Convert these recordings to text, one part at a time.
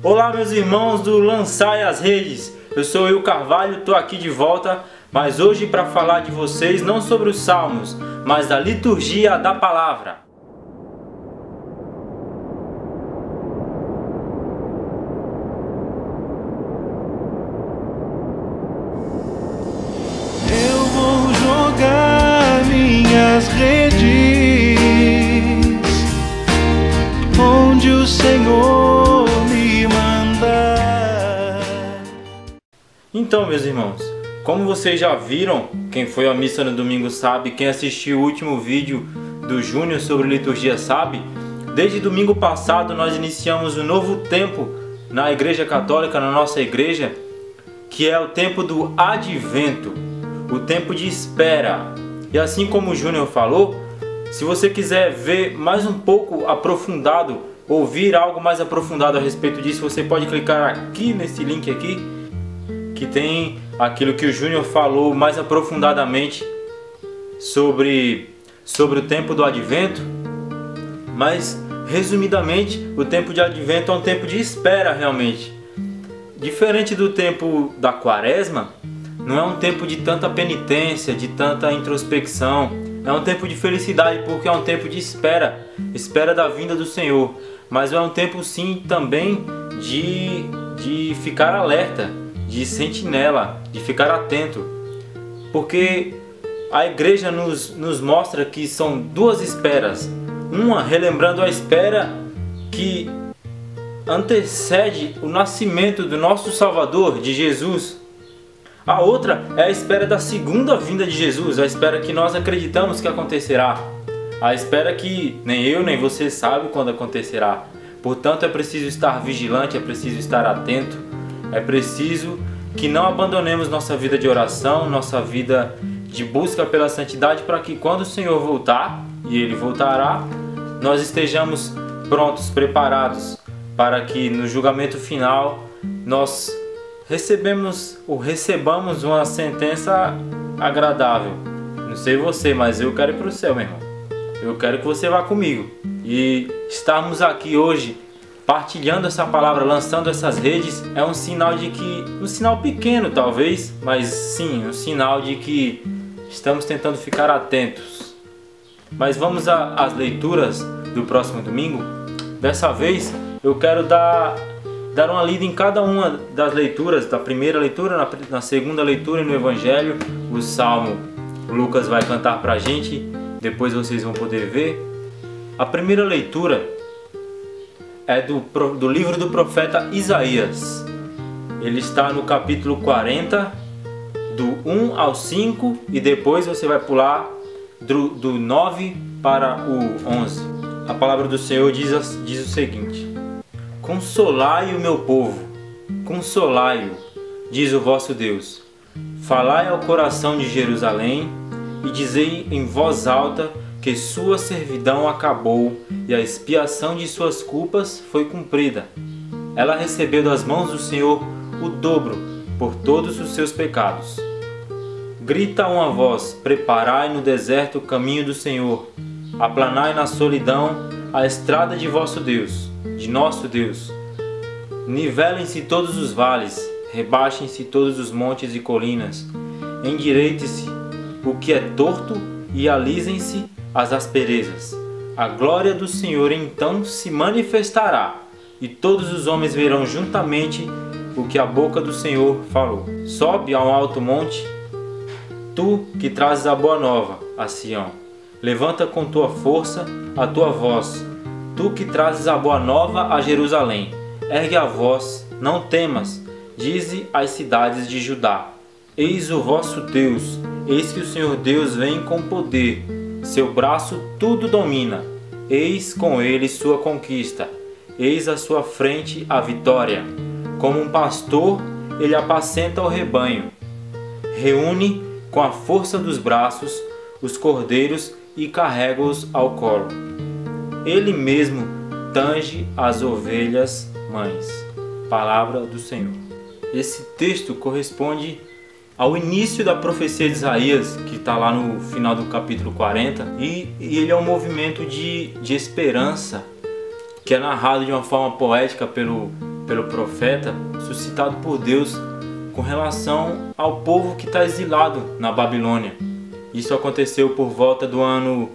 Olá meus irmãos do Lançai as Redes, eu sou Will Carvalho, estou aqui de volta, mas hoje para falar de vocês não sobre os salmos, mas da liturgia da palavra. Eu vou jogar minhas redes onde o Senhor me mandar. Então meus irmãos, como vocês já viram, quem foi à missa no domingo sabe, quem assistiu o último vídeo do Júnior sobre liturgia sabe, desde domingo passado nós iniciamos um novo tempo na Igreja Católica, na nossa igreja, que é o tempo do Advento, o tempo de espera. E assim como o Júnior falou, se você quiser ver mais um pouco aprofundado, ouvir algo mais aprofundado a respeito disso, você pode clicar aqui nesse link aqui, que tem aquilo que o Júnior falou mais aprofundadamente sobre o tempo do Advento. Mas, resumidamente, o tempo de Advento é um tempo de espera realmente. Diferente do tempo da Quaresma, não é um tempo de tanta penitência, de tanta introspecção. É um tempo de felicidade porque é um tempo de espera, espera da vinda do Senhor. Mas é um tempo sim também de ficar alerta, de sentinela, de ficar atento. Porque a igreja nos mostra que são duas esperas. Uma relembrando a espera que antecede o nascimento do nosso Salvador, de Jesus. A outra é a espera da segunda vinda de Jesus, a espera que nós acreditamos que acontecerá. A espera que nem eu nem você sabe quando acontecerá. Portanto, é preciso estar vigilante, é preciso estar atento. É preciso que não abandonemos nossa vida de oração, nossa vida de busca pela santidade, para que quando o Senhor voltar, e Ele voltará, nós estejamos prontos, preparados, para que no julgamento final nós recebamos uma sentença agradável. Não sei você, mas eu quero ir para o céu, meu irmão. Eu quero que você vá comigo. E estarmos aqui hoje partilhando essa palavra, lançando essas redes, é um sinal de que, um sinal pequeno talvez, mas sim, um sinal de que estamos tentando ficar atentos. Mas vamos às leituras do próximo domingo. Dessa vez eu quero dar uma lida em cada uma das leituras, da primeira leitura, na segunda leitura no Evangelho. O Salmo Lucas vai cantar pra gente, depois vocês vão poder ver. A primeira leitura é do livro do profeta Isaías. Ele está no capítulo 40, do 1 ao 5, e depois você vai pular do 9 para o 11. A palavra do Senhor diz o seguinte: Consolai o meu povo, consolai-o, diz o vosso Deus. Falai ao coração de Jerusalém e dizei em voz alta que sua servidão acabou e a expiação de suas culpas foi cumprida. Ela recebeu das mãos do Senhor o dobro por todos os seus pecados. Grita uma voz: preparai no deserto o caminho do Senhor, aplanai na solidão a estrada de vosso Deus, de nosso Deus. Nivelem-se todos os vales, rebaixem-se todos os montes e colinas, endireite-se o que é torto e alisem-se as asperezas. A glória do Senhor então se manifestará, e todos os homens verão juntamente o que a boca do Senhor falou. Sobe a um alto monte, tu que trazes a boa nova a Sião. Levanta com tua força a tua voz, tu que trazes a boa nova a Jerusalém. Ergue a voz, não temas, dize às cidades de Judá: eis o vosso Deus, eis que o Senhor Deus vem com poder, seu braço tudo domina, eis com ele sua conquista, eis à sua frente a vitória. Como um pastor, ele apacenta o rebanho, reúne com a força dos braços os cordeiros e carrega-os ao colo. Ele mesmo tange as ovelhas mães. Palavra do Senhor. Esse texto corresponde ao início da profecia de Isaías, que está lá no final do capítulo 40, e ele é um movimento de esperança, que é narrado de uma forma poética pelo pelo profeta, suscitado por Deus com relação ao povo que está exilado na Babilônia. Isso aconteceu por volta do ano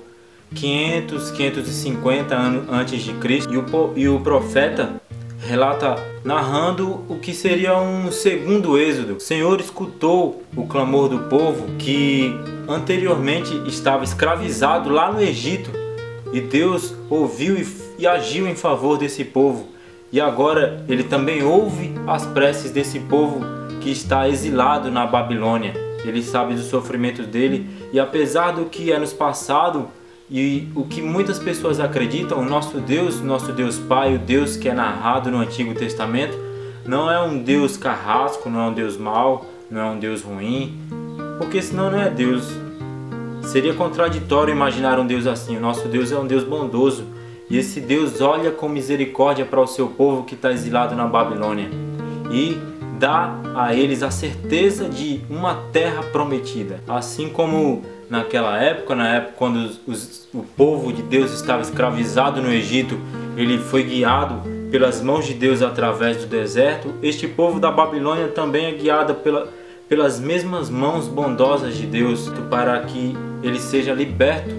550 antes de Cristo, e o profeta relata narrando o que seria um segundo êxodo. O Senhor escutou o clamor do povo que anteriormente estava escravizado lá no Egito, e Deus ouviu e agiu em favor desse povo, e agora ele também ouve as preces desse povo que está exilado na Babilônia. Ele sabe do sofrimento dele, e apesar do que é nos passado e o que muitas pessoas acreditam, o nosso Deus Pai, o Deus que é narrado no Antigo Testamento, não é um Deus carrasco, não é um Deus mau, não é um Deus ruim, porque senão não é Deus. Seria contraditório imaginar um Deus assim. O nosso Deus é um Deus bondoso, e esse Deus olha com misericórdia para o seu povo que está exilado na Babilônia e dá a eles a certeza de uma terra prometida. Assim como naquela época, quando o povo de Deus estava escravizado no Egito, ele foi guiado pelas mãos de Deus através do deserto. Este povo da Babilônia também é guiado pelas mesmas mãos bondosas de Deus, para que ele seja liberto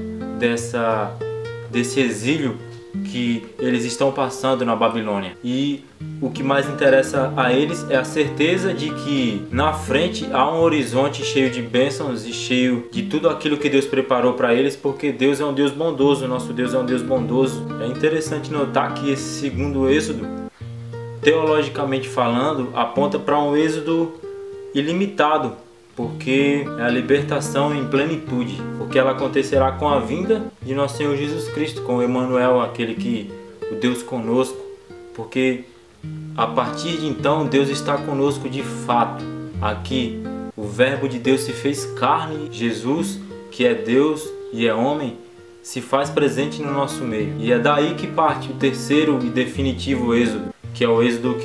desse exílio que eles estão passando na Babilônia. E o que mais interessa a eles é a certeza de que na frente há um horizonte cheio de bênçãos e cheio de tudo aquilo que Deus preparou para eles, porque Deus é um Deus bondoso, nosso Deus é um Deus bondoso. É interessante notar que esse segundo êxodo, teologicamente falando, aponta para um êxodo ilimitado, porque é a libertação em plenitude, porque ela acontecerá com a vinda de nosso Senhor Jesus Cristo, com Emmanuel, o Deus conosco, porque a partir de então Deus está conosco de fato. Aqui o Verbo de Deus se fez carne, Jesus, que é Deus e é homem, se faz presente no nosso meio, e é daí que parte o terceiro e definitivo êxodo, que é o êxodo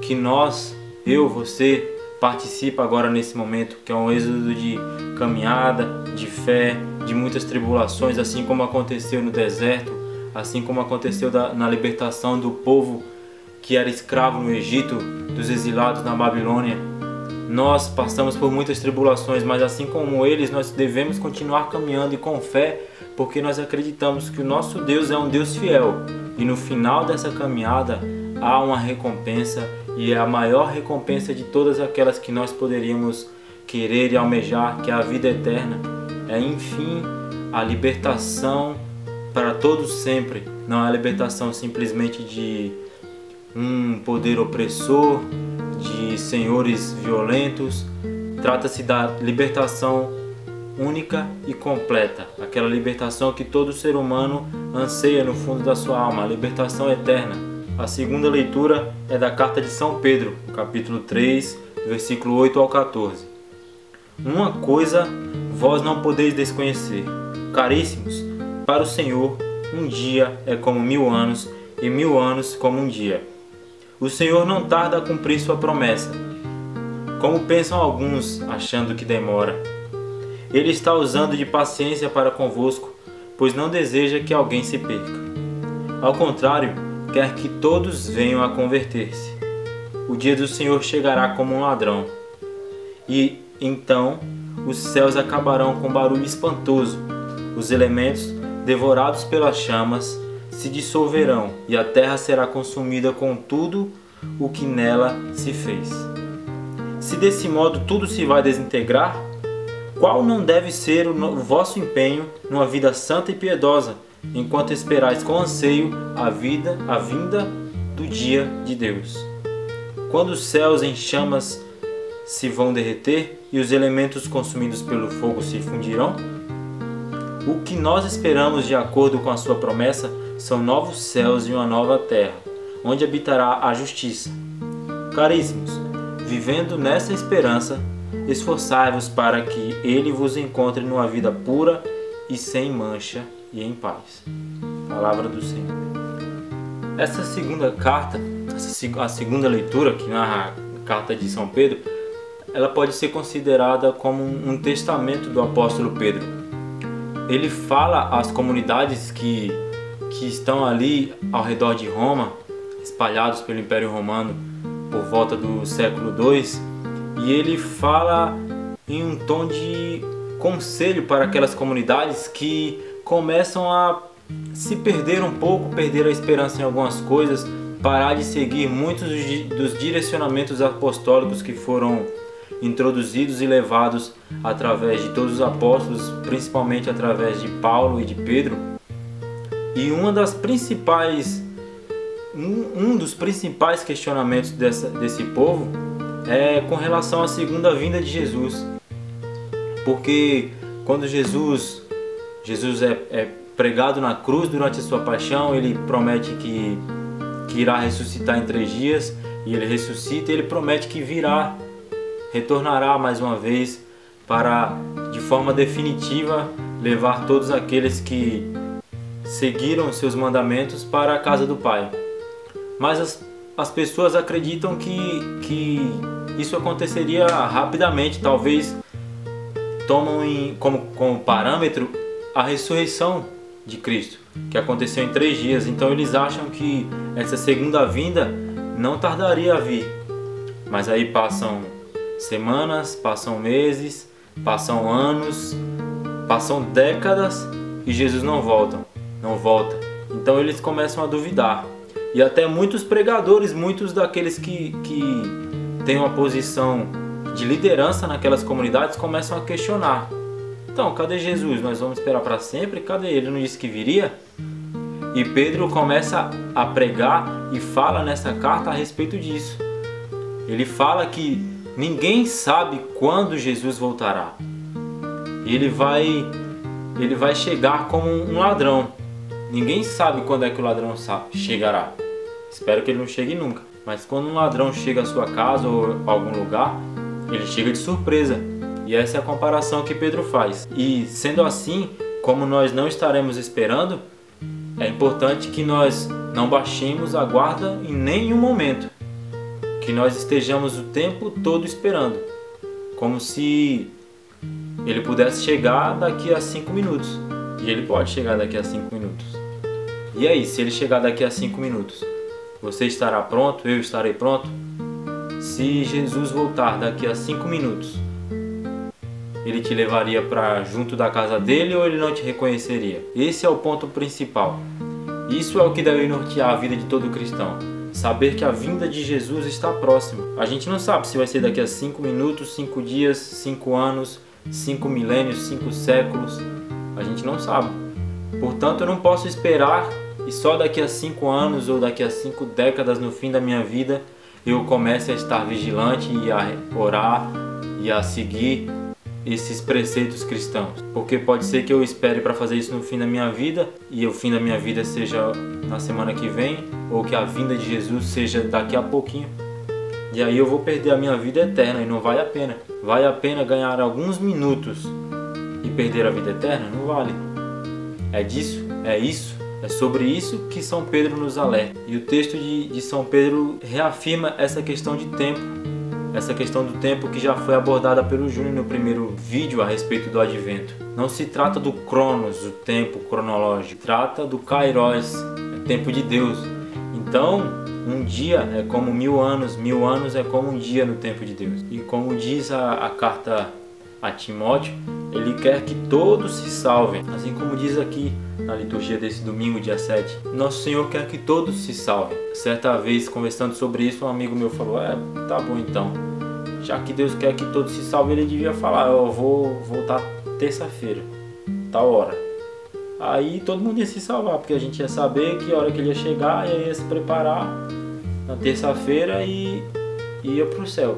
que nós, eu, você, participa agora nesse momento, que é um êxodo de caminhada, de fé, de muitas tribulações, assim como aconteceu no deserto, assim como aconteceu na libertação do povo que era escravo no Egito, dos exilados na Babilônia. Nós passamos por muitas tribulações, mas assim como eles, nós devemos continuar caminhando e com fé, porque nós acreditamos que o nosso Deus é um Deus fiel, e no final dessa caminhada há uma recompensa, e é a maior recompensa de todas aquelas que nós poderíamos querer e almejar, que é a vida eterna. É, enfim, a libertação para todos sempre. Não é a libertação simplesmente de um poder opressor, de senhores violentos. Trata-se da libertação única e completa, aquela libertação que todo ser humano anseia no fundo da sua alma, a libertação eterna. A segunda leitura é da carta de São Pedro, capítulo 3, versículo 8 ao 14. Uma coisa vós não podeis desconhecer, caríssimos, para o Senhor um dia é como 1000 anos, e 1000 anos como um dia. O Senhor não tarda a cumprir sua promessa, como pensam alguns, achando que demora. Ele está usando de paciência para convosco, pois não deseja que alguém se perca. Ao contrário, quer que todos venham a converter-se. O dia do Senhor chegará como um ladrão, e então os céus acabarão com barulho espantoso, os elementos, devorados pelas chamas, se dissolverão, e a terra será consumida com tudo o que nela se fez. Se desse modo tudo se vai desintegrar, qual não deve ser o vosso empenho numa vida santa e piedosa, enquanto esperais com anseio a vinda do dia de Deus? Quando os céus em chamas se vão derreter e os elementos consumidos pelo fogo se fundirão, o que nós esperamos de acordo com a sua promessa são novos céus e uma nova terra, onde habitará a justiça. Caríssimos, vivendo nessa esperança, esforçai-vos para que ele vos encontre numa vida pura e sem mancha e em paz. Palavra do Senhor. Essa segunda carta, a segunda leitura, que narra a carta de São Pedro, ela pode ser considerada como um testamento do apóstolo Pedro. Ele fala às comunidades que estão ali ao redor de Roma, espalhados pelo Império Romano por volta do século II, e ele fala em um tom de conselho para aquelas comunidades que começam a se perder um pouco, perder a esperança em algumas coisas, parar de seguir muitos dos direcionamentos apostólicos que foram introduzidos e levados através de todos os apóstolos, principalmente através de Paulo e de Pedro. E um dos principais questionamentos desse povo é com relação à segunda vinda de Jesus. Porque quando Jesus é pregado na cruz durante a sua paixão, ele promete que irá ressuscitar em 3 dias, e ele ressuscita, e ele promete que retornará mais uma vez para, de forma definitiva, levar todos aqueles que seguiram seus mandamentos para a casa do Pai. Mas as pessoas acreditam que isso aconteceria rapidamente, talvez tomam como parâmetro a ressurreição de Cristo, que aconteceu em 3 dias. Então eles acham que essa segunda vinda não tardaria a vir. Mas aí passam semanas, passam meses, passam anos, passam décadas e Jesus não volta. Então eles começam a duvidar. E até muitos pregadores, muitos daqueles que têm uma posição de liderança naquelas comunidades, começam a questionar. Então, cadê Jesus? Nós vamos esperar para sempre? Cadê ele? Não disse que viria? E Pedro começa a pregar e fala nessa carta a respeito disso. Ele fala que ninguém sabe quando Jesus voltará. E ele vai chegar como um ladrão. Ninguém sabe quando é que o ladrão chegará. Espero que ele não chegue nunca. Mas quando um ladrão chega à sua casa ou a algum lugar, ele chega de surpresa. E essa é a comparação que Pedro faz. E sendo assim, como nós não estaremos esperando, é importante que nós não baixemos a guarda em nenhum momento. Que nós estejamos o tempo todo esperando. Como se ele pudesse chegar daqui a 5 minutos. E ele pode chegar daqui a 5 minutos. E aí, se ele chegar daqui a 5 minutos, você estará pronto? Eu estarei pronto? Se Jesus voltar daqui a 5 minutos, ele te levaria para junto da casa dele ou ele não te reconheceria? Esse é o ponto principal. Isso é o que deve nortear a vida de todo cristão. Saber que a vinda de Jesus está próxima. A gente não sabe se vai ser daqui a 5 minutos, 5 dias, 5 anos, 5 milênios, 5 séculos. A gente não sabe. Portanto, eu não posso esperar e só daqui a 5 anos ou daqui a 5 décadas no fim da minha vida eu comece a estar vigilante e a orar e a seguir esses preceitos cristãos. Porque pode ser que eu espere para fazer isso no fim da minha vida e o fim da minha vida seja na semana que vem, ou que a vinda de Jesus seja daqui a pouquinho. E aí eu vou perder a minha vida eterna e não vale a pena. Vale a pena ganhar alguns minutos e perder a vida eterna? Não vale. É sobre isso que São Pedro nos alerta. E o texto de São Pedro reafirma essa questão de tempo. Essa questão do tempo que já foi abordada pelo Júnior no primeiro vídeo a respeito do Advento. Não se trata do Cronos, o tempo cronológico. Trata do Kairos, o tempo de Deus. Então, um dia é como 1000 anos, 1000 anos é como um dia no tempo de Deus. E como diz a carta a Timóteo, ele quer que todos se salvem. Assim como diz aqui na liturgia desse domingo, dia 7. Nosso Senhor quer que todos se salvem. Certa vez, conversando sobre isso, um amigo meu falou, tá bom então. Já que Deus quer que todos se salvem, ele devia falar, eu vou voltar terça-feira, tal hora. Aí todo mundo ia se salvar, porque a gente ia saber que hora que ele ia chegar, e aí ia se preparar na terça-feira e ia pro céu.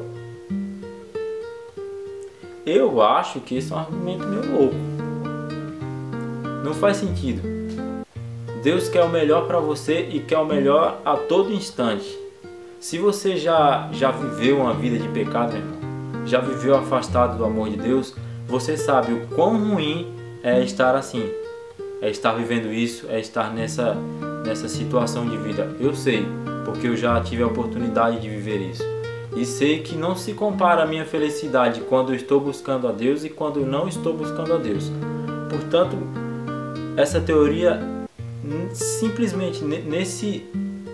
Eu acho que esse é um argumento meio louco. Não faz sentido. Deus quer o melhor para você e quer o melhor a todo instante. Se você já viveu uma vida de pecado, meu irmão, já viveu afastado do amor de Deus, você sabe o quão ruim é estar assim. É estar vivendo isso, é estar nessa situação de vida. Eu sei, porque eu já tive a oportunidade de viver isso. E sei que não se compara a minha felicidade quando eu estou buscando a Deus e quando eu não estou buscando a Deus. Portanto, essa teoria simplesmente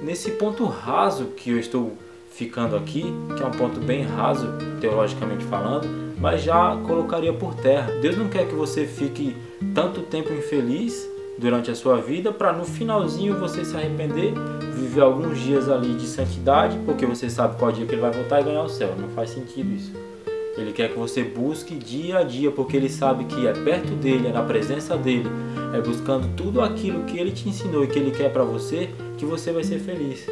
nesse ponto raso que eu estou ficando aqui, que é um ponto bem raso, teologicamente falando, mas já colocaria por terra. Deus não quer que você fique tanto tempo infeliz durante a sua vida para no finalzinho você se arrepender, viver alguns dias ali de santidade, porque você sabe qual dia que ele vai voltar e ganhar o céu. Não faz sentido isso. Ele quer que você busque dia a dia, porque ele sabe que é perto dele, é na presença dele, é buscando tudo aquilo que ele te ensinou e que ele quer para você, que você vai ser feliz.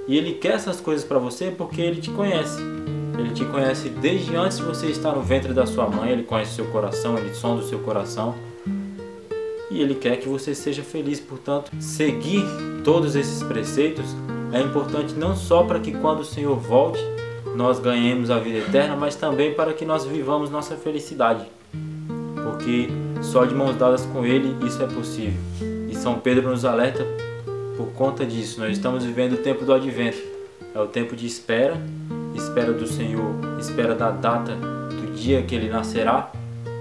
E ele quer essas coisas para você porque ele te conhece. Ele te conhece desde antes de você estar no ventre da sua mãe, ele conhece o seu coração, ele sonda o seu coração. E ele quer que você seja feliz. Portanto, seguir todos esses preceitos é importante não só para que quando o Senhor volte, nós ganhemos a vida eterna, mas também para que nós vivamos nossa felicidade. Porque só de mãos dadas com Ele isso é possível. E São Pedro nos alerta por conta disso. Nós estamos vivendo o tempo do advento. É o tempo de espera, espera do Senhor, espera da data do dia que Ele nascerá,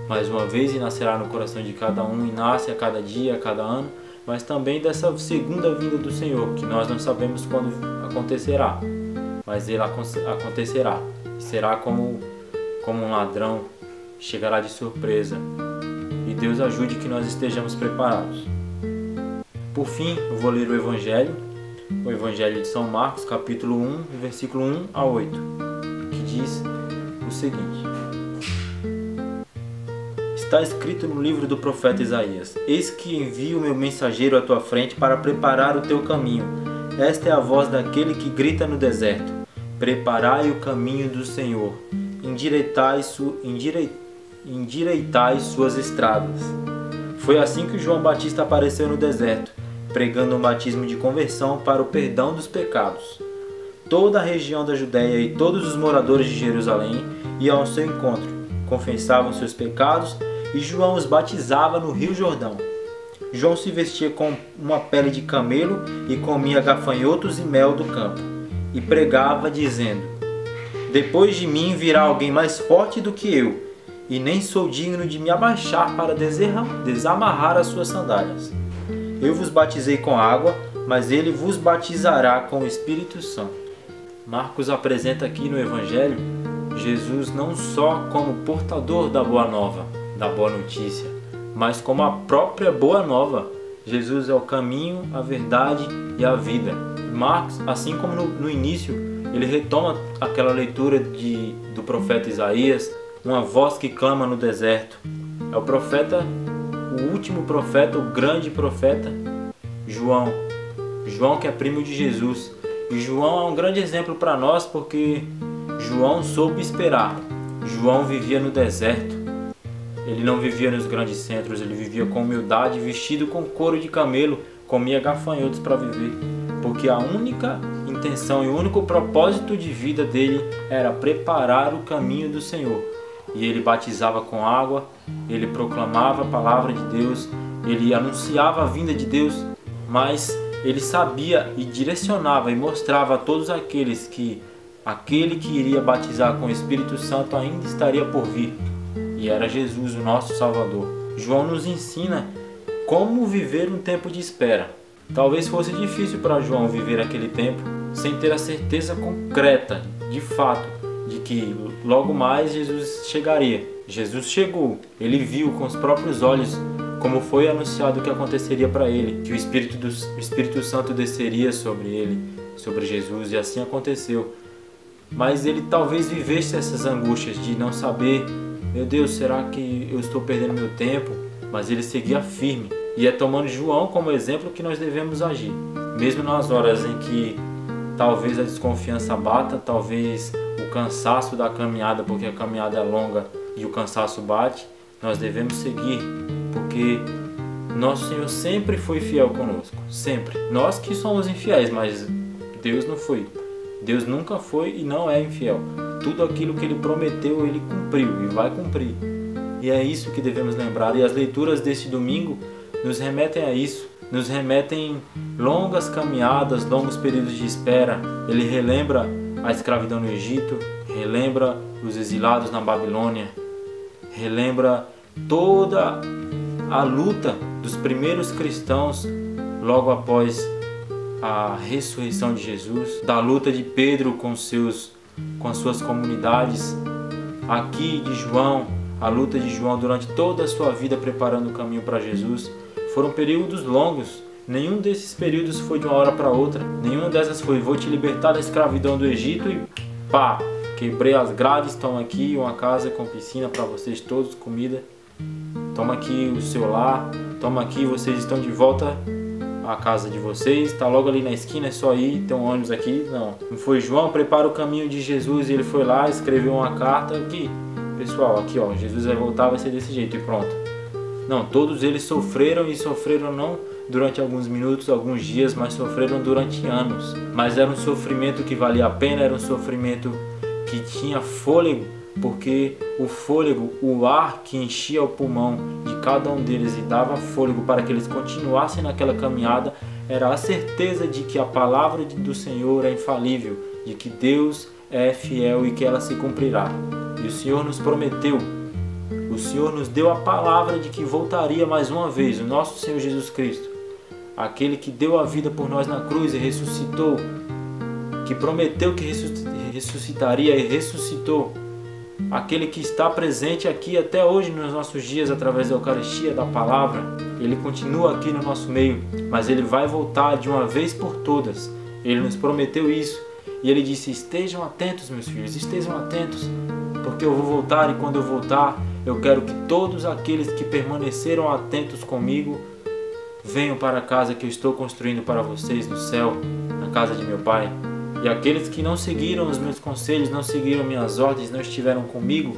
mais uma vez, e nascerá no coração de cada um, e nasce a cada dia, a cada ano, mas também dessa segunda vinda do Senhor, que nós não sabemos quando acontecerá, mas Ele acontecerá. Será como um ladrão, chegará de surpresa. E Deus ajude que nós estejamos preparados. Por fim, eu vou ler o Evangelho de São Marcos, capítulo 1, versículo 1 a 8, que diz o seguinte: Está escrito no livro do profeta Isaías: Eis que envio o meu mensageiro à tua frente para preparar o teu caminho. Esta é a voz daquele que grita no deserto: Preparai o caminho do Senhor, endireitai suas estradas. Foi assim que João Batista apareceu no deserto, pregando um batismo de conversão para o perdão dos pecados. Toda a região da Judéia e todos os moradores de Jerusalém iam ao seu encontro, confessavam seus pecados e João os batizava no Rio Jordão. João se vestia com uma pele de camelo e comia gafanhotos e mel do campo, e pregava dizendo: Depois de mim virá alguém mais forte do que eu, e nem sou digno de me abaixar para desamarrar as suas sandálias. Eu vos batizei com água, mas ele vos batizará com o Espírito Santo. Marcos apresenta aqui no Evangelho Jesus não só como portador da boa nova, da boa notícia, mas como a própria boa nova. Jesus é o caminho, a verdade e a vida. Marcos, assim como no início, ele retoma aquela leitura do profeta Isaías, uma voz que clama no deserto. É o profeta, o último profeta, o grande profeta, João. João que é primo de Jesus. E João é um grande exemplo para nós porque João soube esperar. João vivia no deserto. Ele não vivia nos grandes centros, ele vivia com humildade, vestido com couro de camelo, comia gafanhotos para viver. Porque a única intenção e o único propósito de vida dele era preparar o caminho do Senhor. E ele batizava com água, ele proclamava a palavra de Deus, ele anunciava a vinda de Deus, mas ele sabia e direcionava e mostrava a todos aqueles que aquele que iria batizar com o Espírito Santo ainda estaria por vir. E era Jesus, o nosso Salvador. João nos ensina como viver um tempo de espera. Talvez fosse difícil para João viver aquele tempo sem ter a certeza concreta, de fato, de que logo mais Jesus chegaria. Jesus chegou, ele viu com os próprios olhos como foi anunciado que aconteceria para ele, que o Espírito Santo desceria sobre ele, sobre Jesus, e assim aconteceu. Mas ele talvez vivesse essas angústias de não saber, meu Deus, será que eu estou perdendo meu tempo? Mas ele seguia firme, e é tomando João como exemplo que nós devemos agir. Mesmo nas horas em que talvez a desconfiança bata, talvez o cansaço da caminhada, porque a caminhada é longa e o cansaço bate, nós devemos seguir, porque nosso Senhor sempre foi fiel conosco, sempre. Nós que somos infiéis, mas Deus não foi. Deus nunca foi e não é infiel. Tudo aquilo que Ele prometeu, Ele cumpriu e vai cumprir. E é isso que devemos lembrar. E as leituras deste domingo nos remetem a isso. Nos remetem longas caminhadas, longos períodos de espera. Ele relembra a escravidão no Egito, relembra os exilados na Babilônia, relembra toda a luta dos primeiros cristãos logo após a ressurreição de Jesus, da luta de Pedro com as suas comunidades, aqui de João, a luta de João durante toda a sua vida preparando o caminho para Jesus. Foram períodos longos, nenhum desses períodos foi de uma hora para outra, nenhuma dessas foi vou te libertar da escravidão do Egito e pá, quebrei as grades, toma aqui uma casa com piscina para vocês todos, comida, toma aqui o seu lar, toma aqui, vocês estão de volta à casa de vocês, está logo ali na esquina, é só ir, tem um ônibus aqui. Não foi João, prepara o caminho de Jesus e ele foi lá, escreveu uma carta aqui, pessoal, aqui ó, Jesus vai voltar, vai ser desse jeito e pronto. Não, todos eles sofreram e sofreram não durante alguns minutos, alguns dias, mas sofreram durante anos. Mas era um sofrimento que valia a pena, era um sofrimento que tinha fôlego, porque o fôlego, o ar que enchia o pulmão de cada um deles e dava fôlego para que eles continuassem naquela caminhada, era a certeza de que a palavra do Senhor é infalível, de que Deus é fiel e que ela se cumprirá. E o Senhor nos prometeu, o Senhor nos deu a palavra de que voltaria mais uma vez, o nosso Senhor Jesus Cristo, aquele que deu a vida por nós na cruz e ressuscitou, que prometeu que ressuscitaria e ressuscitou, aquele que está presente aqui até hoje nos nossos dias através da Eucaristia, da palavra. Ele continua aqui no nosso meio, mas ele vai voltar de uma vez por todas. Ele nos prometeu isso e ele disse: estejam atentos, meus filhos, estejam atentos, porque eu vou voltar e quando eu voltar eu quero que todos aqueles que permaneceram atentos comigo venham para a casa que eu estou construindo para vocês no céu, na casa de meu Pai. E aqueles que não seguiram os meus conselhos, não seguiram minhas ordens, não estiveram comigo,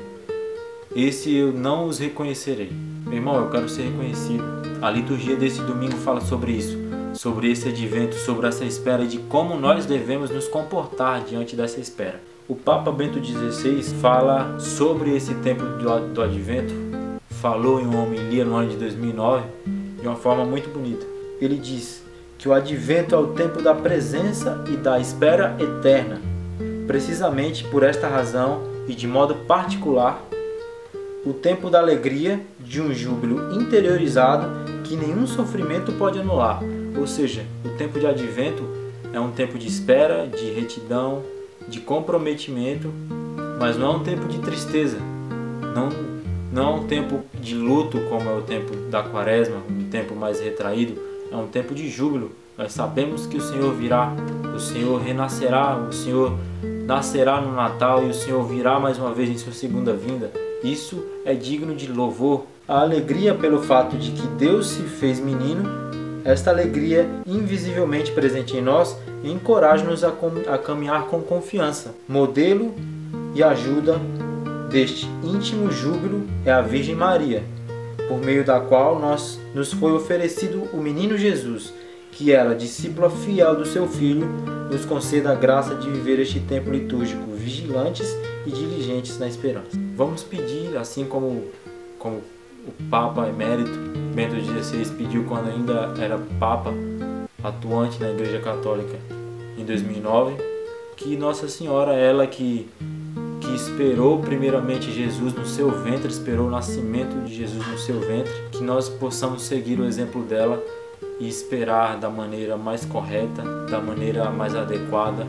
esse eu não os reconhecerei. Meu irmão, eu quero ser reconhecido. A liturgia desse domingo fala sobre isso, sobre esse advento, sobre essa espera e de como nós devemos nos comportar diante dessa espera. O Papa Bento XVI fala sobre esse tempo do advento, falou em uma homilia no ano de 2009 de uma forma muito bonita. Ele diz que o advento é o tempo da presença e da espera eterna. Precisamente por esta razão e de modo particular, o tempo da alegria, de um júbilo interiorizado que nenhum sofrimento pode anular. Ou seja, o tempo de advento é um tempo de espera, de retidão, de comprometimento, mas não é um tempo de tristeza, não é um tempo de luto como é o tempo da quaresma, um tempo mais retraído. É um tempo de júbilo. Nós sabemos que o Senhor virá, o Senhor renascerá, o Senhor nascerá no Natal e o Senhor virá mais uma vez em sua segunda vinda. Isso é digno de louvor. A alegria pelo fato de que Deus se fez menino, esta alegria invisivelmente presente em nós, encoraja-nos a caminhar com confiança. Modelo e ajuda deste íntimo júbilo é a Virgem Maria, por meio da qual nos foi oferecido o menino Jesus, que ela, discípula fiel do seu Filho, nos conceda a graça de viver este tempo litúrgico, vigilantes e diligentes na esperança. Vamos pedir, assim como o Papa Emérito Bento XVI pediu quando ainda era Papa, atuante na Igreja Católica em 2009, que Nossa Senhora, ela que esperou primeiramente Jesus no seu ventre, esperou o nascimento de Jesus no seu ventre, que nós possamos seguir o exemplo dela e esperar da maneira mais correta, da maneira mais adequada,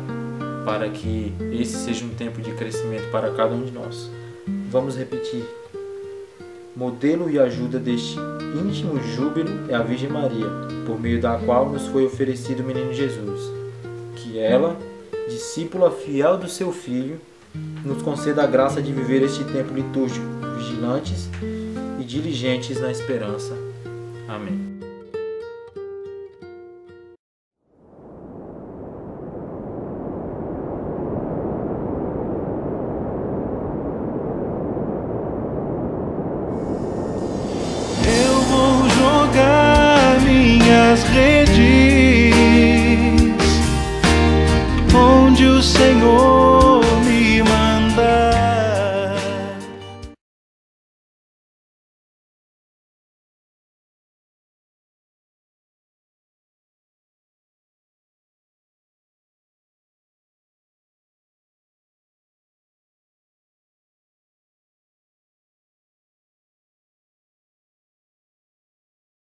para que esse seja um tempo de crescimento para cada um de nós. Vamos repetir. Modelo e ajuda deste íntimo júbilo é a Virgem Maria, por meio da qual nos foi oferecido o menino Jesus. Que ela, discípula fiel do seu Filho, nos conceda a graça de viver este tempo litúrgico, vigilantes e diligentes na esperança. Amém.